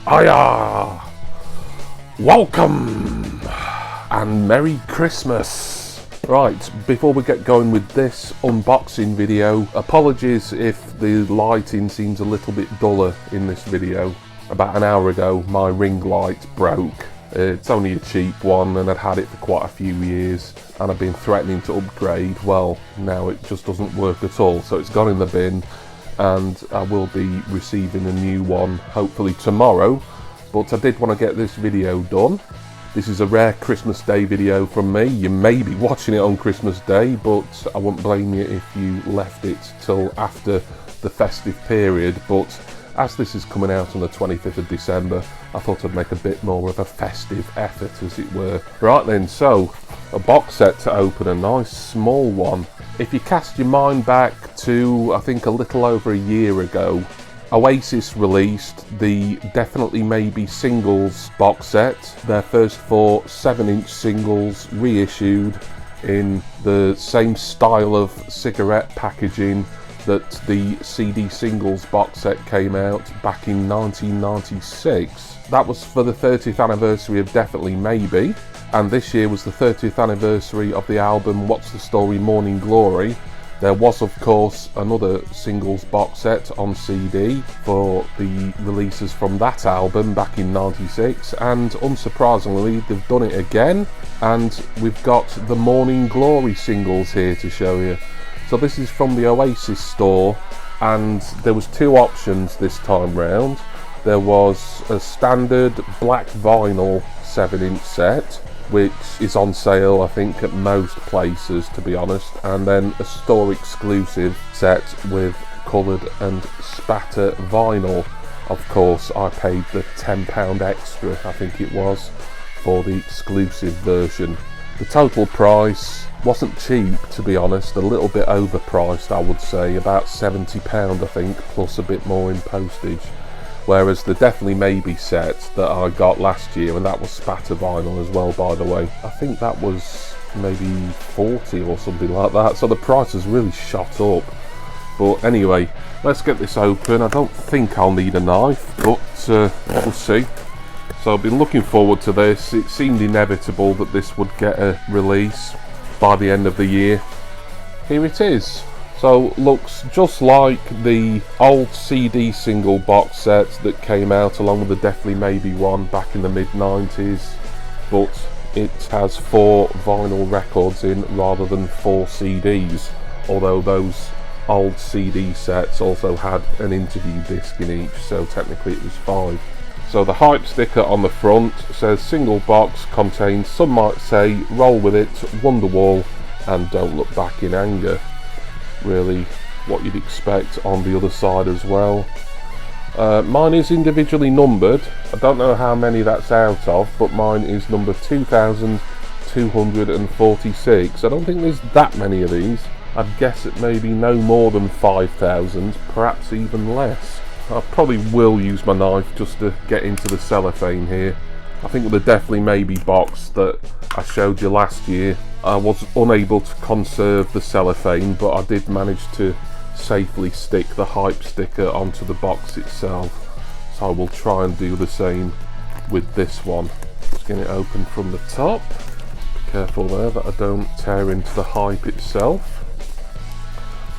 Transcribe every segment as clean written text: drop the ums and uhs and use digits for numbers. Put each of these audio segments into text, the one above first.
Hiya! Welcome and Merry Christmas! Right, before we get going with this unboxing video, apologies if the lighting seems a little bit duller in this video. About an hour ago my ring light broke. It's only a cheap one and I'd had it for quite a few years and I've been threatening to upgrade. Well, now it just doesn't work at all, so it's gone in the bin and I will be receiving a new one hopefully tomorrow. But I did want to get this video done. This is a rare Christmas Day video from me. You may be watching it on Christmas Day, but I won't blame you if you left it till after the festive period. But as this is coming out on the 25th of December, I thought I'd make a bit more of a festive effort, as it were. Right then, so a box set to open, a nice small one. If you cast your mind back to, I think, a little over a year ago, Oasis released the Definitely Maybe singles box set, their first 4 7-inch singles reissued in the same style of cigarette packaging that the CD singles box set came out back in 1996. That was for the 30th anniversary of Definitely Maybe, and this year was the 30th anniversary of the album What's the Story Morning Glory. There was of course another singles box set on CD for the releases from that album back in 96, and unsurprisingly they've done it again, and we've got the Morning Glory singles here to show you. So this is from the Oasis store, and there was 2 options this time round. There was a standard black vinyl 7-inch set, which is on sale I think at most places, to be honest, and then a store exclusive set with coloured and spatter vinyl. Of course I paid the £10 extra, I think it was, for the exclusive version. The total price wasn't cheap, to be honest, a little bit overpriced I would say, about £70 I think, plus a bit more in postage. Whereas the Definitely Maybe set that I got last year, and that was spatter vinyl as well by the way, I think that was maybe 40 or something like that, so the price has really shot up. But anyway, let's get this open. I don't think I'll need a knife, but we'll see. So I've been looking forward to this. It seemed inevitable that this would get a release by the end of the year. Here it is. So looks just like the old CD single box set that came out along with the Definitely Maybe one back in the mid-90s, but it has 4 vinyl records in rather than 4 CDs, although those old CD sets also had an interview disc in each, so technically it was 5. So the hype sticker on the front says single box contains, some might say, roll with it, Wonderwall and don't look back in anger. Really what you'd expect on the other side as well. Mine is individually numbered. I don't know how many that's out of, but mine is number 2246. I don't think there's that many of these. I'd guess it may be no more than 5,000, perhaps even less. I probably will use my knife just to get into the cellophane here. I think with the Definitely Maybe box that I showed you last year, I was unable to conserve the cellophane, but I did manage to safely stick the hype sticker onto the box itself. So I will try and do the same with this one. Just get it open from the top. Be careful there that I don't tear into the hype itself.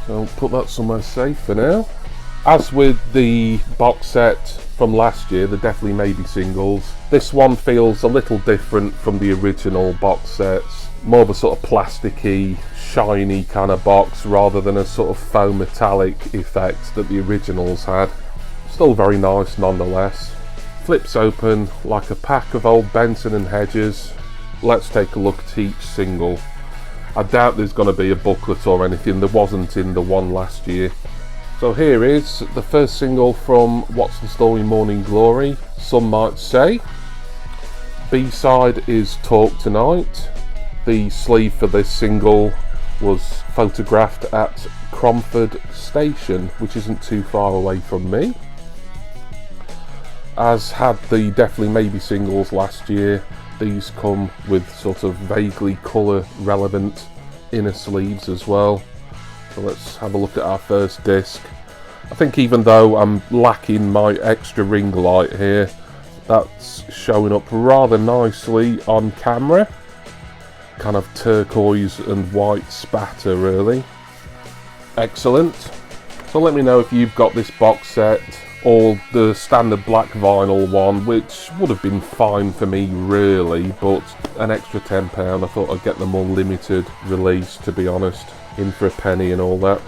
So I'll put that somewhere safe for now. As with the box set from last year, the Definitely Maybe singles, this one feels a little different from the original box sets. More of a sort of plasticky, shiny kind of box rather than a sort of faux metallic effect that the originals had. Still very nice nonetheless. Flips open like a pack of old Benson and Hedges. Let's take a look at each single. I doubt there's going to be a booklet or anything. There wasn't in the one last year. So here is the first single from What's the Story Morning Glory, Some Might Say. B-side is Talk Tonight. The sleeve for this single was photographed at Cromford Station, which isn't too far away from me. As had the Definitely Maybe singles last year, these come with sort of vaguely colour relevant inner sleeves as well. So let's have a look at our first disc. I think even though I'm lacking my extra ring light here, That's showing up rather nicely on camera. Kind of turquoise and white spatter, really. Excellent. So let me know if you've got this box set or the standard black vinyl one, which would have been fine for me really, but an extra £10, I thought I'd get the more limited release, to be honest, in for a penny and all that.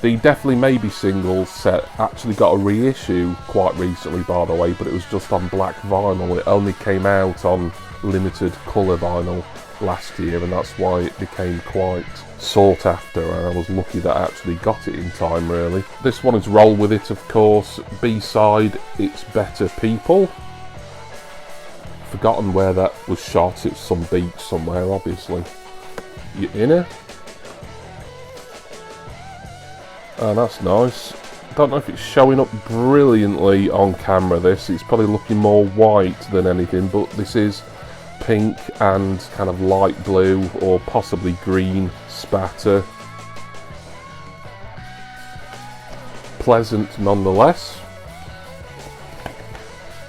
The Definitely Maybe singles set actually got a reissue quite recently, by the way, but it was just on black vinyl. It only came out on limited colour vinyl last year, and that's why it became quite sought after, and I was lucky that I actually got it in time, really. This one is Roll With It, of course. B-side, It's Better People. Forgotten where that was shot. It's some beach somewhere, obviously. You in it? Oh, that's nice. I don't know if it's showing up brilliantly on camera, this. It's probably looking more white than anything, but this is pink and kind of light blue or possibly green spatter. Pleasant nonetheless.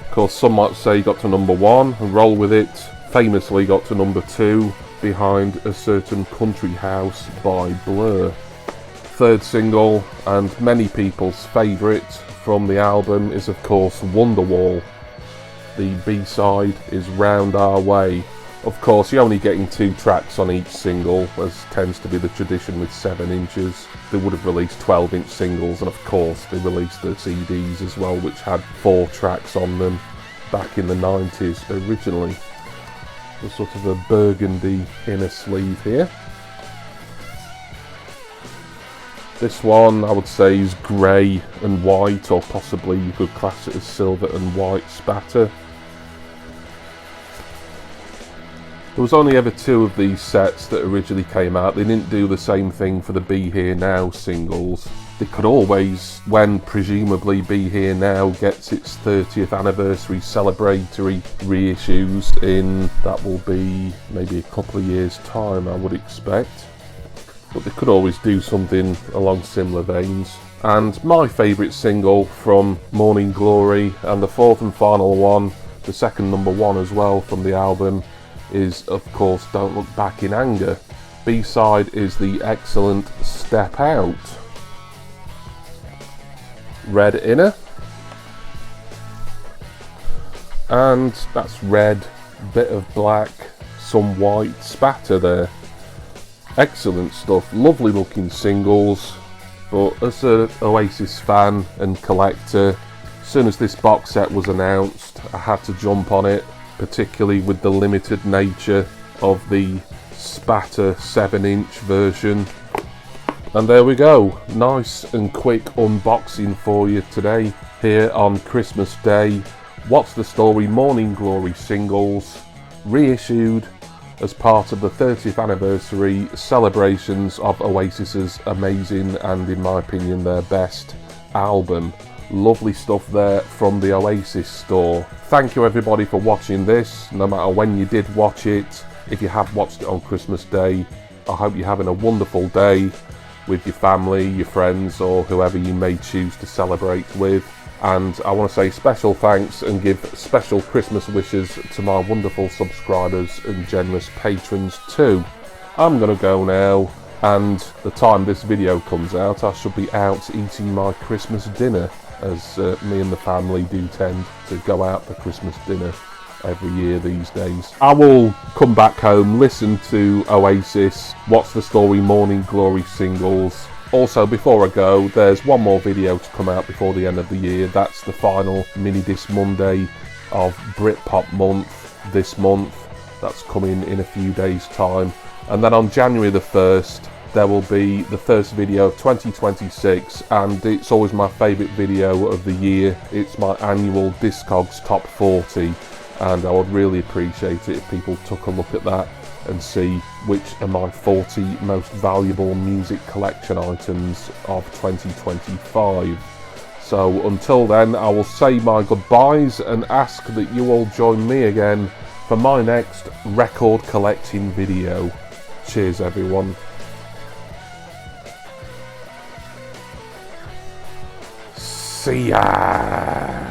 Of course, some might say he got to number 1 and Roll With It famously got to number 2 behind A Certain Country House by Blur. Third single, and many people's favourite from the album, is of course Wonderwall. The B-side is Round Our Way. Of course, you're only getting 2 tracks on each single, as tends to be the tradition with 7 inches. They would have released 12-inch singles, and of course they released the CDs as well, which had 4 tracks on them back in the 90s originally. There's sort of a burgundy inner sleeve here. This one I would say is grey and white, or possibly you could class it as silver and white spatter. There was only ever 2 of these sets that originally came out. They didn't do the same thing for the Be Here Now singles. They could always, when presumably Be Here Now gets its 30th anniversary celebratory reissues in, that will be maybe a couple of years' time, I would expect. But they could always do something along similar veins. And my favourite single from Morning Glory, and the 4th and final one, the second number 1 as well from the album, is of course Don't Look Back in Anger. B-side is the excellent Step Out. Red inner, and that's red, bit of black, some white spatter there. Excellent stuff, lovely looking singles. But as an Oasis fan and collector, as soon as this box set was announced, I had to jump on it, particularly with the limited nature of the spatter 7-inch version. And there we go, nice and quick unboxing for you today here on Christmas Day. What's the Story Morning Glory singles, reissued as part of the 30th anniversary celebrations of Oasis's amazing and, in my opinion, their best album. Lovely stuff there from the Oasis store. Thank you everybody for watching this, no matter when you did watch it. If you have watched it on Christmas Day, I hope you're having a wonderful day with your family, your friends, or whoever you may choose to celebrate with. And I want to say special thanks and give special Christmas wishes to my wonderful subscribers and generous patrons too. I'm going to go now, and the time this video comes out, I should be out eating my Christmas dinner, as me and the family do tend to go out for Christmas dinner every year these days. I will come back home, listen to Oasis, What's the Story Morning Glory singles. Also, before I go, there's one more video to come out before the end of the year. That's the final Mini Disc Monday of Britpop month this month. That's coming in a few days' time. And then on January the 1st, there will be the first video of 2026, and it's always my favourite video of the year. It's my annual Discogs Top 40, and I would really appreciate it if people took a look at that and see which are my 40 most valuable music collection items of 2025. So until then, I will say my goodbyes and ask that you all join me again for my next record collecting video. Cheers everyone. See ya!